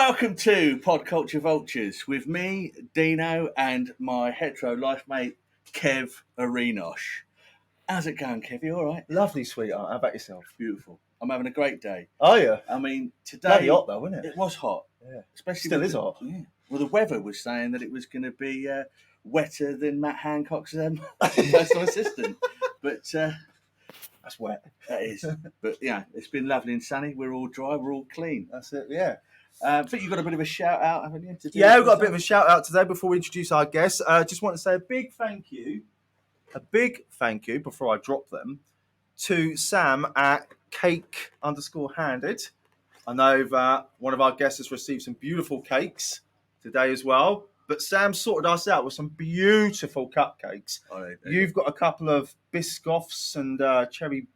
welcome to Culture Vultures with me, Dino, and my hetero life mate, Kev Arenosh. How's it going, Kev? You all right? Lovely, sweetheart. How about yourself? Beautiful. I'm having a great day. Oh, yeah. I mean, today... Bloody hot, though, isn't it? It was hot. Yeah. Especially Still is hot. Yeah. Well, the weather was saying that it was going to be wetter than Matt Hancock's personal assistant. But... That's wet. That is. But, yeah, it's been lovely and sunny. We're all dry. We're all clean. That's it, yeah. I think you've got a bit of a shout out, haven't you? Yeah, we've got a bit of a shout out today before we introduce our guests. Just want to say a big thank you before I drop them to Sam at cake_handed. I know that one of our guests has received some beautiful cakes today as well, but Sam sorted us out with some beautiful cupcakes. You've got a couple of biscoffs and cherry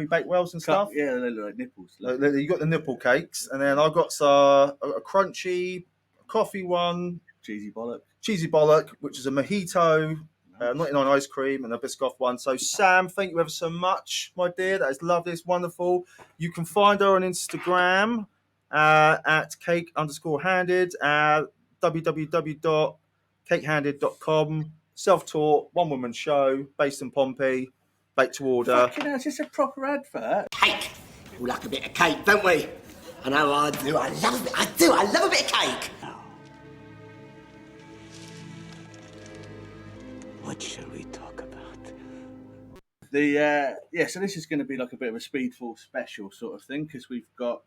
bakewells and stuff. Yeah, they look like nipples. You got the nipple cakes, and then I got a crunchy coffee one, cheesy bollock, which is a mojito, 99 ice cream, and a biscoff one. So Sam, thank you ever so much, my dear. That is lovely. It's wonderful. You can find her on Instagram at cake_handed, www.cakehanded.com. Self-taught, one-woman show, based in Pompey, baked to order. Fucking hell, is this a proper advert? Cake! We like a bit of cake, don't we? I know I do. I love it. I do. I love a bit of cake. What shall we talk about? So this is going to be like a bit of a Speedful special sort of thing because we've got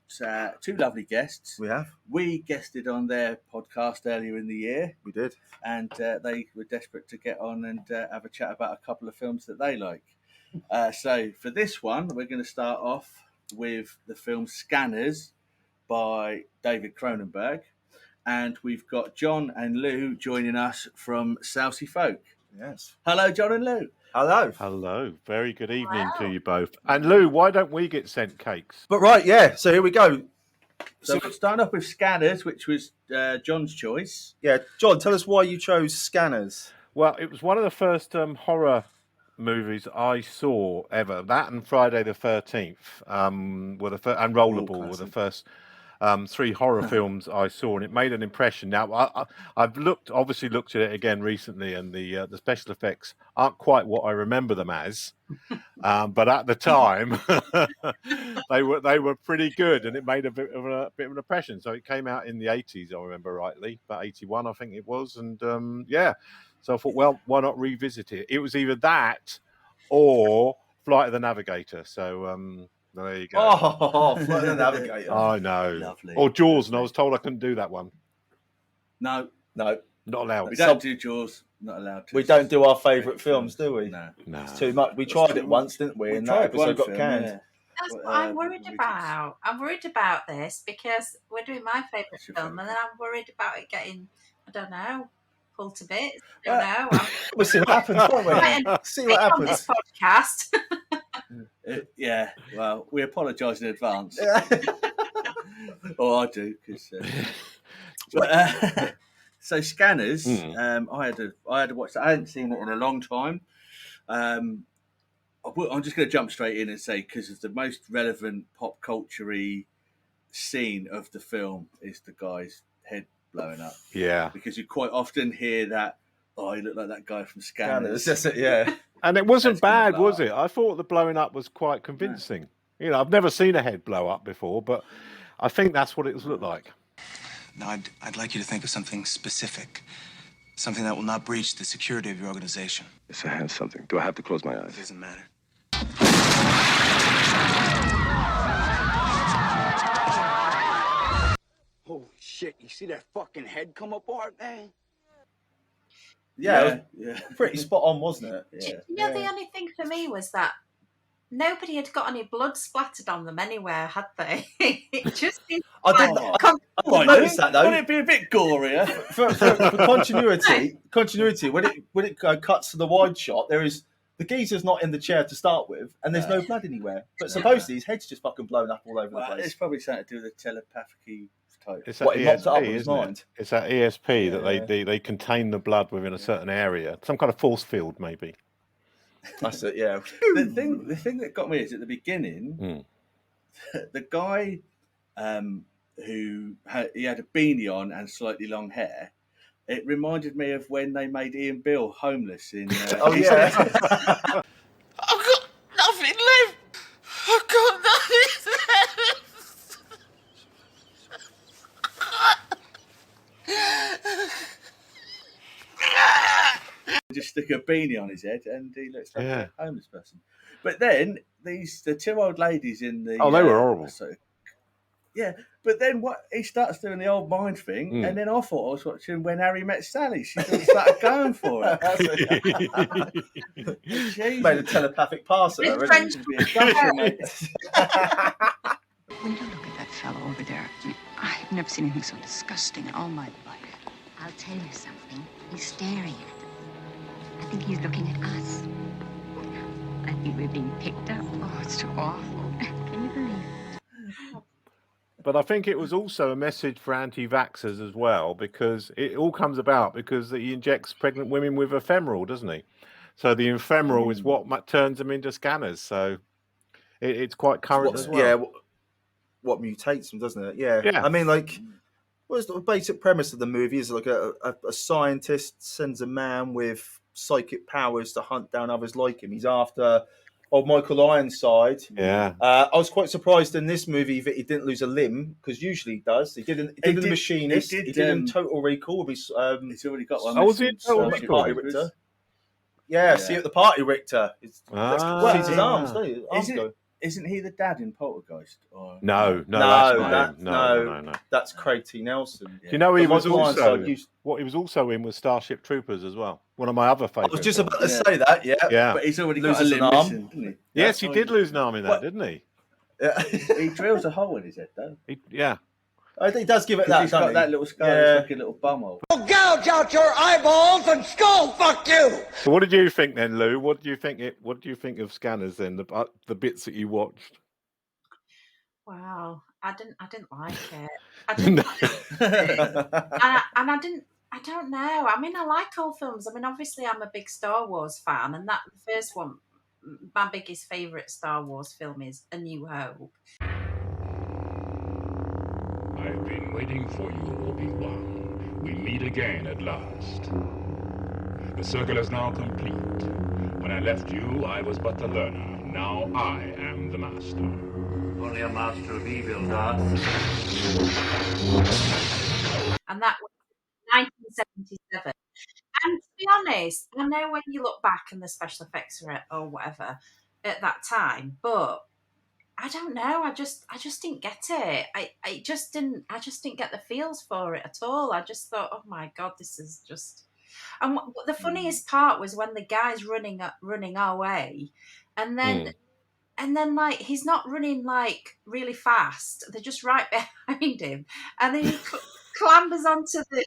two lovely guests. We have. We guested on their podcast earlier in the year. We did. And they were desperate to get on and have a chat about a couple of films that they like. So for this one, we're going to start off with the film Scanners by David Cronenberg. And we've got John and Lou joining us from Sousey Folk. Yes. Hello, John and Lou. Hello. Hello. Very good evening to you both. And Lou, why don't we get sent cakes? But right, yeah. So here we go. So we're starting off with Scanners, which was John's choice. Yeah, John, tell us why you chose Scanners. Well, it was one of the first horror movies I saw ever. That and Friday the 13th were the and Rollerball were the first three horror films I saw, and it made an impression. Now, I've obviously looked at it again recently, and the special effects aren't quite what I remember them as, but at the time, they were pretty good, and it made a bit of an impression. So it came out in the 80s, I remember rightly, about 81, I think it was, and so I thought, well, why not revisit it? It was either that or Flight of the Navigator. So. There you go. Oh, Flight of the Navigator. I know. Lovely. Or Jaws, and I was told I couldn't do that one. No. Not allowed. We don't do Jaws. Not allowed to. We don't do our favourite films, do we? No. It's too much. We tried it once, didn't we? And that episode got canned. Yeah. That's what I'm worried about. I'm worried about this because we're doing my favourite film, and then I'm worried about it getting, I don't know, pulled to bits. I don't know. We'll see what happens, won't we? See what on happens. this podcast. Yeah, well, we apologise in advance. Or I do, because. So Scanners, I had to watch that. I hadn't seen it in a long time. I'm just going to jump straight in and say, because it's the most relevant pop culture-y scene of the film is the guy's head blowing up. Yeah. Because you quite often hear that, oh, you look like that guy from Scanners. That's it, yeah. And it wasn't bad, was it? I thought the blowing up was quite convincing. Yeah. You know, I've never seen a head blow up before, but I think that's what it looked like. Now, I'd like you to think of something specific. Something that will not breach the security of your organization. Yes, I have something. Do I have to close my eyes? It doesn't matter. Oh, shit. You see that fucking head come apart, man? Yeah. Pretty spot on, wasn't it? Yeah. The only thing for me was that nobody had got any blood splattered on them anywhere, had they? It just seemed I did notice that, though. Wouldn't it be a bit gorier? For continuity, when it cuts to the wide shot, the geezer's not in the chair to start with, and there's no blood anywhere. But supposedly his head's just fucking blown up all over the place. It's probably something to do with the telepathy type. It's What, that he mopped it up ESP, with his isn't mind? it? It's that ESP that they contain the blood within a certain area. Some kind of force field, maybe. That's it, yeah. The thing that got me is at the beginning, the guy he had a beanie on and slightly long hair. It reminded me of when they made Ian Bill homeless in. Oh yeah. I've got nothing left. I've got nothing left. Just stick a beanie on his head and he looks like Yeah. a homeless person. But then the two old ladies in the Oh, they were horrible. Yeah, but then what he starts doing the old mind thing, and then I thought I was watching When Harry Met Sally. She started going for it. Made a telepathic pass at her, French isn't Be a gopher, mate. When you look at that fellow over there, I've never seen anything so disgusting in all my life. I'll tell you something. He's staring at us. I think he's looking at us. I think we're being picked up. Oh, it's too awful. Can you believe it? But I think it was also a message for anti-vaxxers as well, because it all comes about because he injects pregnant women with ephemeral, doesn't he? So the ephemeral is what turns them into scanners. So it's quite current as well. Yeah, what mutates them, doesn't it? Yeah. Yeah. I mean, like, what's the basic premise of the movie? Is like a scientist sends a man with psychic powers to hunt down others like him. He's after old Michael Ironside. Yeah. I was quite surprised in this movie that he didn't lose a limb, because usually he does. He did in The Machinist. He did in Total Recall. With his, He's already got one. Oh, was it Total Party Recall? Richter. Yeah, see you at the party, Richter. That's sees his arms, don't you? Arms go. Isn't he the dad in Poltergeist? Or... No, that's Craig T. Nelson. Do you know he was also what he was also in was Starship Troopers as well? One of my other favourites. I was just about to say that, yeah. But he's already got a limb missing, didn't he? Yes, he did lose an arm in that, didn't he? Yeah. He drills a hole in his head, though. Yeah. I think he does give it that. He's got that little scar, it's like a little bumhole. I'll gouge out your eyeballs and skull fuck you. So what did you think then, Lou? What do you think of Scanners then? The bits that you watched. Wow, I didn't like it. I didn't like it. And I don't know. I mean, I like old films. I mean, obviously, I'm a big Star Wars fan, and that the first one, my biggest favourite Star Wars film is A New Hope. I've been waiting for you, Obi-Wan. We meet again at last. The circle is now complete. When I left you, I was but the learner. Now I am the master. Only a master of evil, Darth. And that was 1977. And to be honest, I know when you look back and the special effects are or whatever at that time, but I don't know. I just didn't get it. I just didn't get the feels for it at all. I just thought, oh my God, this is just. And the funniest part was when the guy's running away, and then like he's not running like really fast. They're just right behind him, and then he clambers onto the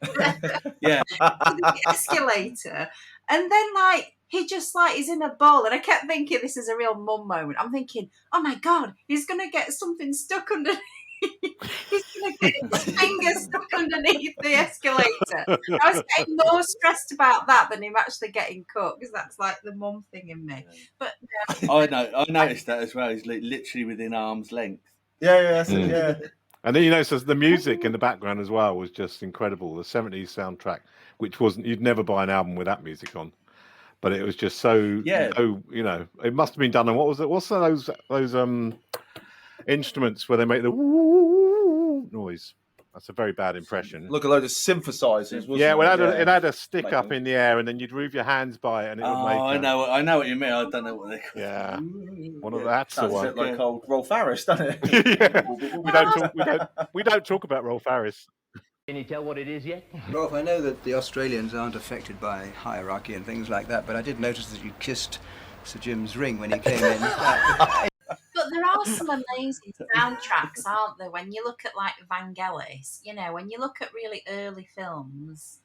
the escalator, and then like. He just like is in a bowl, and I kept thinking this is a real mum moment. I'm thinking, oh my God, he's gonna get something stuck underneath. He's gonna get his finger stuck underneath the escalator. I was getting more stressed about that than him actually getting cut, because that's like the mum thing in me. But I noticed that as well. He's literally within arm's length. Yeah. And then so the music in the background as well was just incredible. The 70s soundtrack, which you'd never buy an album with that music on. But it was just so, it must have been done. And what was it? What's those instruments where they make the woo noise? That's a very bad impression. Look, a load of synthesizers. It had a stick up in the air, and then you'd move your hands by it, and it would make. I know what you mean. I don't know what they call. Yeah, that's the one. Sounds a bit like old Rolf Harris, doesn't it? We don't talk about Rolf Harris. Can you tell what it is yet? Rolf, I know that the Australians aren't affected by hierarchy and things like that, but I did notice that you kissed Sir Jim's ring when he came in. But there are some amazing soundtracks, aren't there? When you look at like Vangelis, when you look at really early films,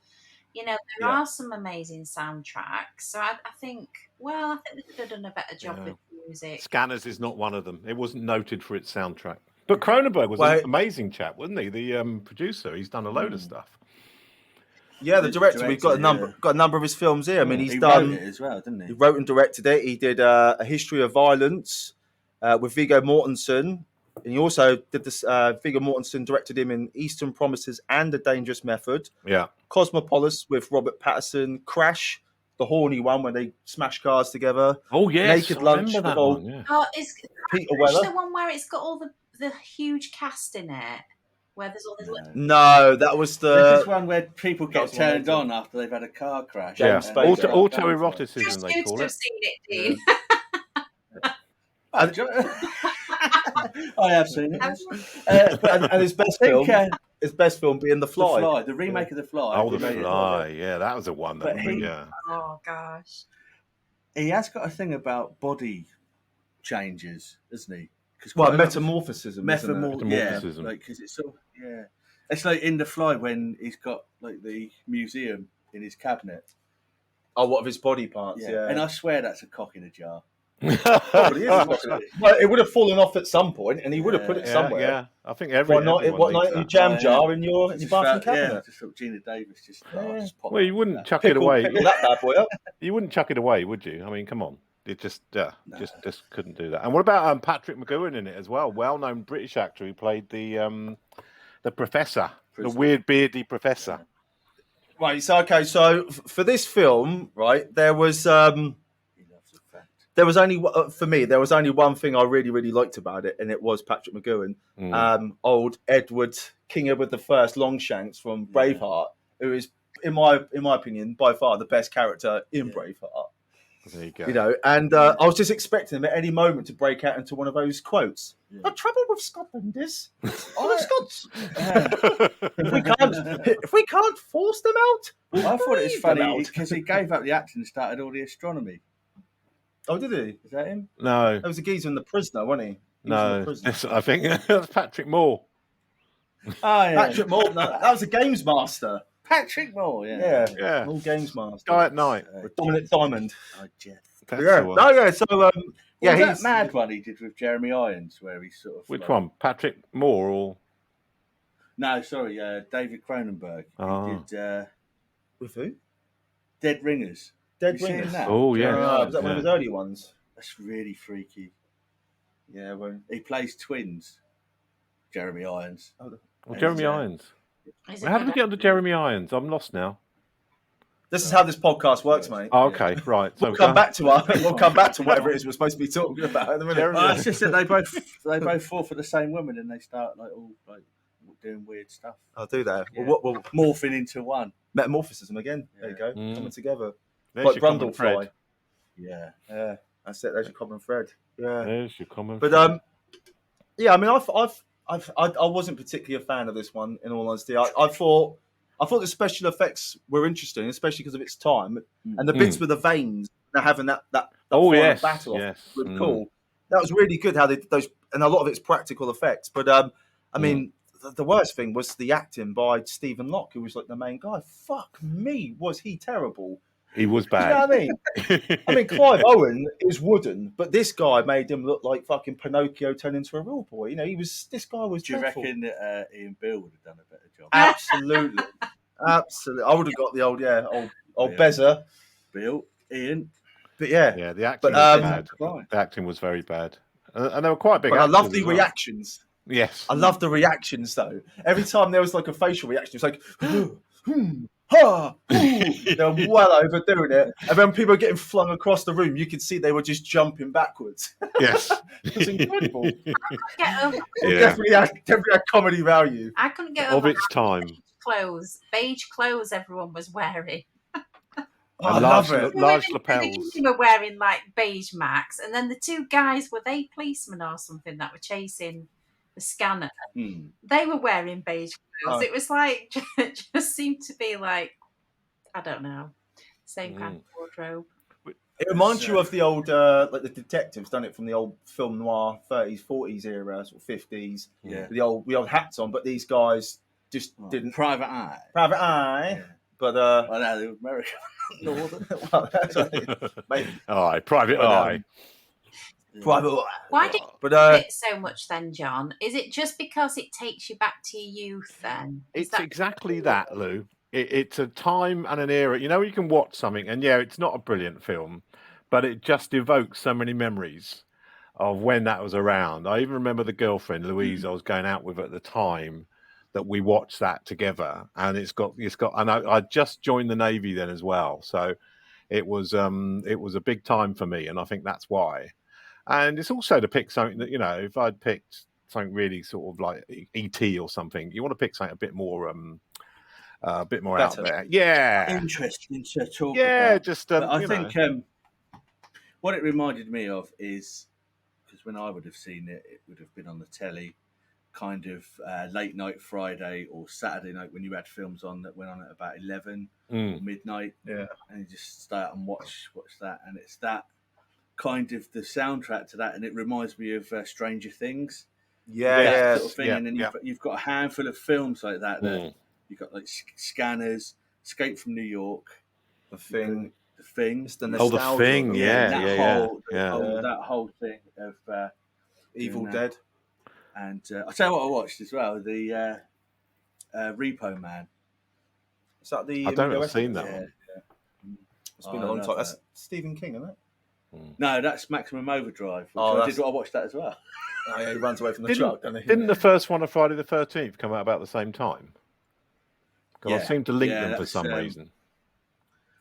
there are some amazing soundtracks. So I think they could have done a better job with music. Scanners is not one of them. It wasn't noted for its soundtrack. But Cronenberg was an amazing chap, wasn't he? The producer. He's done a load of stuff. Yeah, the director. We've got a number of his films here. I mean, he wrote it as well, didn't he? He wrote and directed it. He did A History of Violence with Viggo Mortensen. And he also did this. Viggo Mortensen directed him in Eastern Promises and A Dangerous Method. Yeah. Cosmopolis with Robert Pattinson. Crash, the horny one where they smash cars together. Oh yes, Naked I Lunch remember with that old one. Yeah. Oh, is Peter Crash Weller. the one where it's got all the huge cast in it? Where there's all these little... No, that was This is the. one where people That get was the one turned later. on after they've had a car crash. Yeah. James Spader. Autoeroticism, Just they you call to have it. seen it, Dean. I have seen it. And his best film being The Fly. The Fly, the remake of The Fly. Oh, The Fly. Yeah, that was a one. But Oh gosh. He has got a thing about body changes, isn't he? Well, metamorphism. Metamorphism. Yeah, like because it's so it's like in The Fly when he's got like the museum in his cabinet. Oh, what of his body parts? Yeah. And I swear that's a cock in a jar. Probably is. Well, it would have fallen off at some point, and he would have put it somewhere. Yeah, I think everyone. What night in your jam jar in your bathroom cabinet? Yeah, just Gina Davis just. Well, you wouldn't chuck it away. Pickle that bad boy up. You wouldn't chuck it away, would you? I mean, come on. It just couldn't do that. And what about Patrick McGoohan in it as well? Well-known British actor who played the professor, the weird beardy professor. Right. So for this film, right, there was only for me there was only one thing I really really liked about it, and it was Patrick McGoohan, old Edward King Edward I Longshanks from Braveheart, who is in my opinion by far the best character in Braveheart. There you go. You know, and I was just expecting him at any moment to break out into one of those quotes. The trouble with Scotland is, all the Scots. if we can't force them out, I thought it was funny because he gave up the acting and started all the astronomy. Oh, did he? Is that him? No, that was a geezer in The Prisoner, wasn't he? No, I think that's Patrick Moore. Oh yeah, Patrick Moore. No, that was a games master. Patrick Moore, yeah. All games master. Guy at Night. With Dominic Diamond. Oh, Jeff. So that mad one he did with Jeremy Irons, where he sort of. Which one? Patrick Moore or? No, sorry, David Cronenberg. Oh. He did. With who? Dead Ringers. Dead You Ringers. seen that? Oh yeah. Was that one of his early ones? That's really freaky. Yeah, well, he plays twins. Jeremy Irons. Well, Jeremy Irons. How did we get onto Jeremy Irons? I'm lost now. This is how this podcast works, mate. Oh, okay, right. We'll come back to whatever it is we're supposed to be talking about in a minute. It's just that they both fall for the same woman and they start like all like doing weird stuff. I'll do that. Yeah. We'll morphing into one. Metamorphism again. There you go. Coming together. There's like your common Brundlefly. thread. Yeah. Yeah. That's it. There's your common thread. Yeah. There's your common But thread. yeah, I mean, I wasn't particularly a fan of this one. In all honesty, I thought the special effects were interesting, especially because of its time, and the bits with the veins having that oh final yes, battle yes, was cool. That was really good how they did those, and a lot of it's practical effects. But I mean, the worst thing was the acting by Stephen Locke, who was like the main guy. Fuck me, was he terrible? He was Do you know bad. what I mean? I mean, Clive Owen is wooden, but this guy made him look like fucking Pinocchio turned into a real boy. You know, this guy was Do you dreadful. reckon that Ian Beale would have done a better job? Absolutely. Absolutely. I would have got the old Bezza. Beale, Ian. But yeah. Yeah, the acting But, was bad. The acting was very bad. And they were quite big But I actors love the as well. reactions. Yes. I love the reactions, though. Every time there was like a facial reaction, it was like, ha, they're well overdoing it. And when people were getting flung across the room, you could see they were just jumping backwards. Yes. It was incredible. It definitely had comedy value. I couldn't get Of over its time. beige clothes everyone was wearing. I love it. Large They lapels. were wearing like beige Macs, and then the two guys, were they policemen or something that were chasing the scanner? They were wearing beige clothes. Oh. It was like just seemed to be like, I don't know, same kind of wardrobe. It reminds you of the old, like the detectives done it from the old film noir 30s, 40s era, sort of 50s. Yeah. The old hats on, but these guys just didn't. Private Eye. Private Eye. But well, no, they were American. well, that's right. Maybe. Aye, Private But, Eye. Private Eye. Why do you But love it so much then, John? Is it just because it takes you back to your youth then? It's exactly that, Lou. It's a time and an era. You know, you can watch something, and yeah, it's not a brilliant film, but it just evokes so many memories. of when that was around. I even remember the girlfriend Louise I was going out with at the time that we watched that together, and it's got. And I just joined the Navy then as well, so it was a big time for me, and I think that's why. And it's also to pick something that, if I'd picked something really sort of like E.T. or something, you want to pick something a bit more out there. Yeah. Interesting to talk Yeah, about. just But I think what it reminded me of is, because when I would have seen it, it would have been on the telly, kind of late night Friday or Saturday night when you had films on that went on at about 11 or midnight. Yeah. And you just stay out and watch that. And it's that kind of the soundtrack to that. And it reminds me of Stranger Things. Yeah, that yes. sort of thing. And then you've got a handful of films like that. You've got like Scanners, Escape from New York, The Thing. The Thing. It's the The nostalgia. Thing, that whole thing of Evil Dead. And I'll tell you what I watched as well, the Repo Man. Is that the? I don't know. I've seen that one. Yeah. It's been a long time. That's Stephen King, isn't it? No, that's Maximum Overdrive. I watched that as well. Oh yeah, he runs away from the truck, doesn't he? Didn't the first one of Friday the 13th come out about the same time? Because I seem to link them for some reason.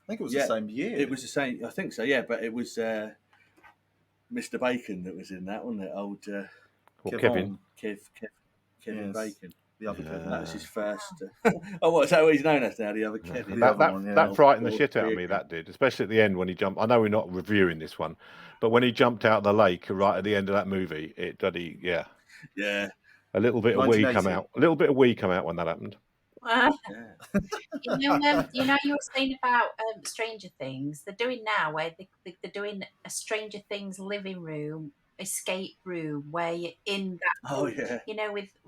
I think it was the same year. It was the same. I think so. Yeah, but it was Mr. Bacon that was in that, wasn't it? Old Kevin. Kevin Bacon. The other Kevin. That was his first. Is that what he's known as now? The other Kevin. That frightened the shit out of me. That did, especially at the end when he jumped. I know we're not reviewing this one, but when he jumped out of the lake right at the end of that movie, yeah. A little bit of wee come out. A little bit of wee come out when that happened. You were saying about Stranger Things. They're doing now where they're doing a Stranger Things living room, escape room, where you're in that.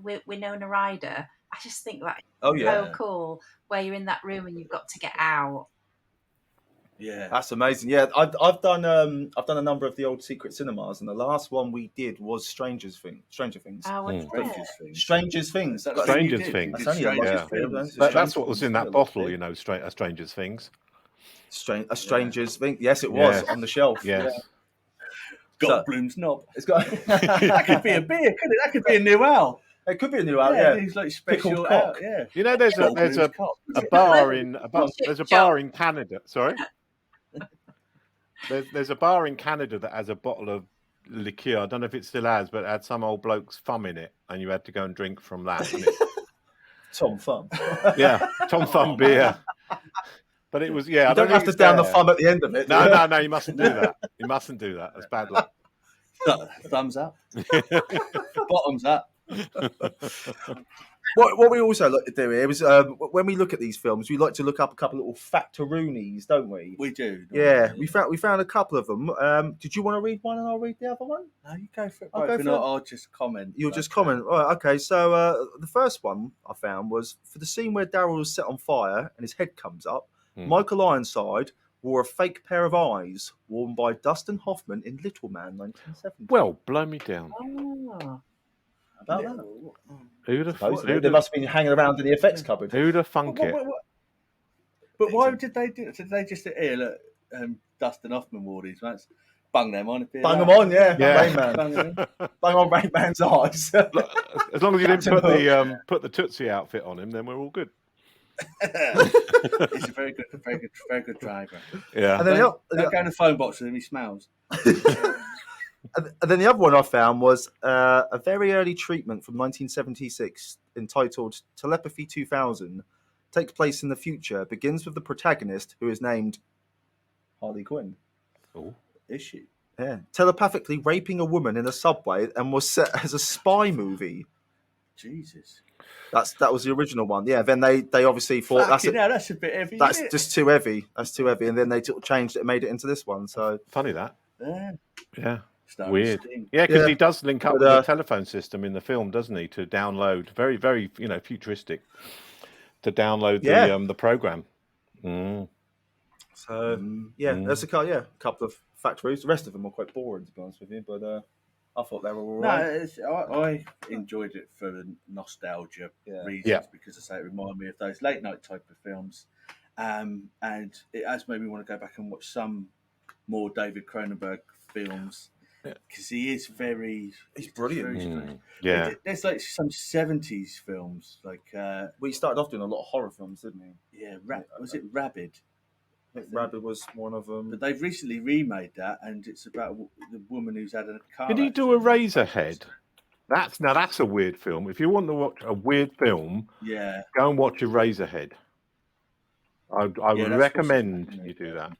With Winona Ryder. I just think that is so cool. Where you're in that room and you've got to get out. Yeah, that's amazing. Yeah, I've done a number of the old secret cinemas, and the last one we did was Stranger Things. Oh, what's Strangers Things. Strangers Things. That's what was in that bottle, Strangers Things. A Stranger's Thing. Yes, it was on the shelf. Yes. Goldblum's knob. It's got that could be a beer, couldn't it? That could be a new ale. It could be a new ale. Yeah, these like special ale. Yeah. There's a bar in Canada. Sorry. There's a bar in Canada that has a bottle of liqueur. I don't know if it still has, but it had some old bloke's thumb in it, and you had to go and drink from that. Tom Thumb. Yeah, Tom Thumb beer. But it was, You don't have to down the thumb at the end of it. No, you mustn't do that. You mustn't do that. That's bad luck. Thumbs up. Bottoms up. What we also like to do here is when we look at these films, we like to look up a couple of little factoroonies, don't we? We do. Yeah, we found a couple of them. Did you want to read one and I'll read the other one? No, you go for it. I'll just comment. You'll just comment. All right, okay. So the first one I found was for the scene where Daryl is set on fire and his head comes up. Michael Ironside wore a fake pair of eyes worn by Dustin Hoffman in Little Man 1970. Well, blow me down. Oh. About that? They must have been hanging around in the effects cupboard. Who'd have thunk it? But why did they do it? Did they just here look? Dustin Hoffman wore these once. Bung them on. Bung them on, yeah. Rain Man. Bung on Rain Man's eyes. As long as you didn't put the Tootsie outfit on him, then we're all good. He's a very good driver. Yeah. And then don't go in the phone box with him. He smells. And then the other one I found was a very early treatment from 1976 entitled Telepathy 2000. Takes place in the future, begins with the protagonist who is named Harley Quinn. Oh, is she? Yeah. Telepathically raping a woman in a subway and was set as a spy movie. Jesus. That was the original one. Yeah, then they obviously thought that's a bit heavy. That's just too heavy. That's too heavy. And then they changed it and made it into this one. So funny that. Yeah. Weird. Yeah, because he does link up with the telephone system in the film, doesn't he? To download very, very, futuristic. To download the program. So there's a couple of factories. The rest of them are quite boring, to be honest with you. But I thought they were all right. No, I enjoyed it for the nostalgia reasons because I say it reminded me of those late night type of films, and it has made me want to go back and watch some more David Cronenberg films. because he is very. He's brilliant. Very strange. Yeah. There's like some 70s films, like. Well, he started off doing a lot of horror films, didn't he? Yeah, was it Rabid? I think Rabid was one of them. But they've recently remade that, and it's about the woman who's had a car. Did he do a Razorhead? That's a weird film. If you want to watch a weird film, yeah, go and watch a Razorhead. I would recommend you do that.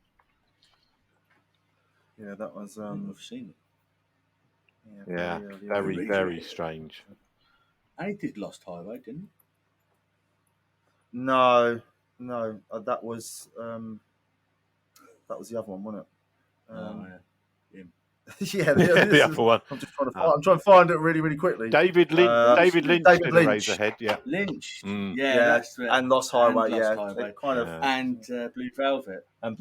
Yeah, that was. I've seen it. Yeah, very strange. And he did Lost Highway, didn't he? No, that was the other one, wasn't it? Yeah. Yeah, the other one. I'm just trying to find it really, really quickly. David Lynch did Razorhead, yeah. Lynch, Mm. yeah, that's right. And Lost Highway, and yeah, Lost Highway. kind of, and Blue Velvet, oh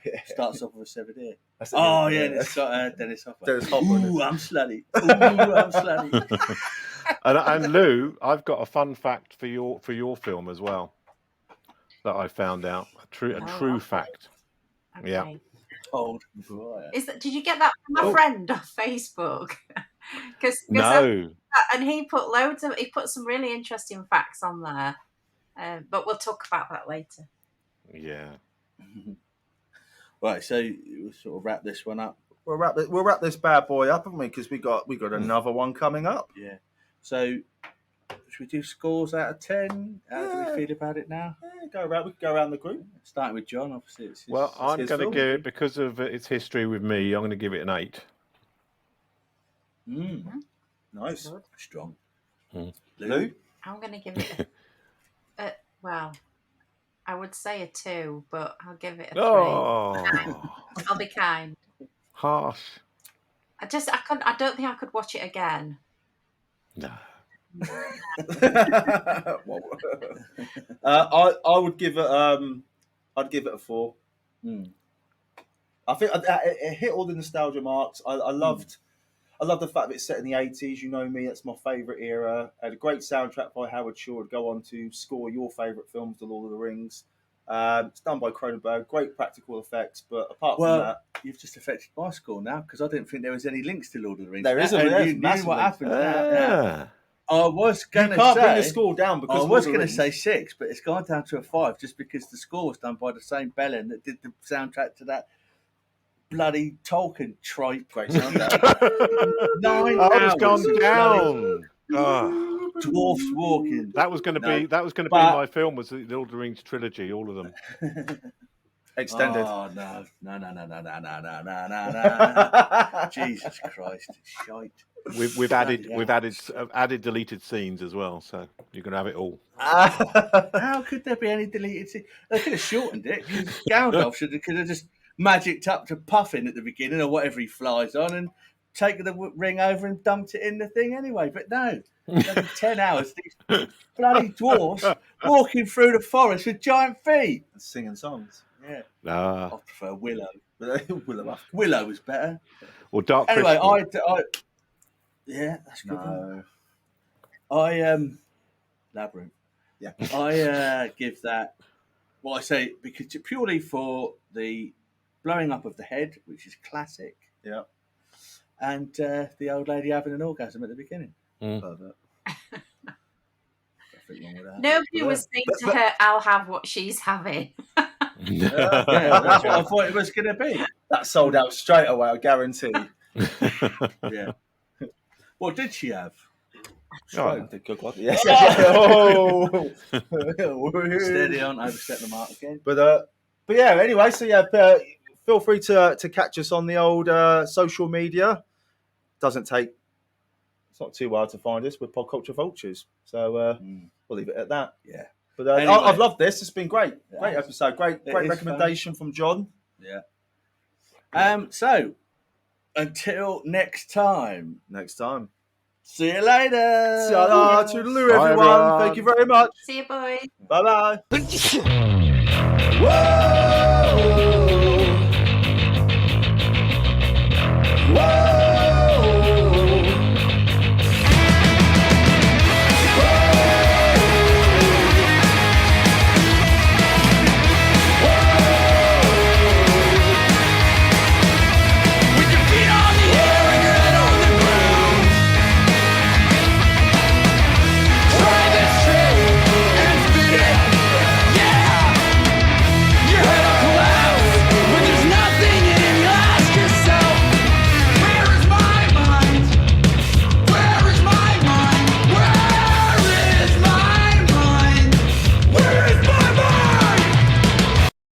yeah, starts off with a severed ear. Oh yeah, and it's got Dennis Hopper. Ooh, I'm slutty. Ooh, I'm slutty. and Lou, I've got a fun fact for your film as well that I found out. A true fact. Okay. Yeah. Told. Did you get that from a friend on Facebook? No. And he put some really interesting facts on there, but we'll talk about that later. Yeah. Right, so we'll sort of wrap this one up. We'll wrap this bad boy up, haven't we? Because we got another one coming up. Yeah. So should we do scores out of 10? How do we feel about it now? Yeah, we could go around the group. Starting with John, obviously. I'm going to give it, because of its history with me, I'm going to give it an 8. Nice. Strong. Lou? I'm going to give it well, I would say a 2, but I'll give it a 3. Oh. I'll be kind. Harsh. I don't think I could watch it again. No. I would give it. I'd give it a 4. I think it hit all the nostalgia marks. I loved the fact that it's set in the 80s. You know me, that's my favourite era. Had a great soundtrack by Howard Shore to go on to score your favourite films, The Lord of the Rings. It's done by Cronenberg. Great practical effects, but apart from that, you've just affected my score now because I didn't think there was any links to Lord of the Rings. There isn't. You knew what happened. I was going to say, you can't bring the score down because I was going to say 6, but it's gone down to a 5 just because the score was done by the same bellend that did the soundtrack to that bloody Tolkien tripe. Great soundtrack. 9 hours. It's gone down. Dwarfs walking. That was going to be be my film. Was the Lord of the Rings trilogy, all of them. Extended. Oh no. Jesus Christ, it's shite. We've added deleted scenes as well, so you can have it all. How could there be any deleted scenes? They could have shortened it because Gandalf could have just magicked up to Puffin at the beginning or whatever he flies on and taken the ring over and dumped it in the thing anyway. But no, 10 hours. These bloody dwarfs walking through the forest with giant feet and singing songs. Yeah. I prefer Willow. Willow. Willow was better. Or Dark Anyway, Crystal. Yeah, that's good. No. Labyrinth. Yeah. I give that. Well, I say because purely for the blowing up of the head, which is classic. Yeah. And the old lady having an orgasm at the beginning. Perfect. Nobody was saying to her, "I'll have what she's having." Yeah, that's what I thought it was going to be. That sold out straight away, I guarantee. Yeah. What did she have? Yes. Oh. Steady on, overstep the mark again. But yeah. Anyway, so yeah, feel free to catch us on the old social media. Doesn't take. It's not too hard to find us. We're Culture Vultures, so we'll leave it at that. Yeah. But anyway, I've loved this. It's been great. Great episode. Great recommendation from John. Yeah. So until next time. See you later. Ta-da, toodaloo, everyone. Thank you very much. See you, boys. Bye-bye.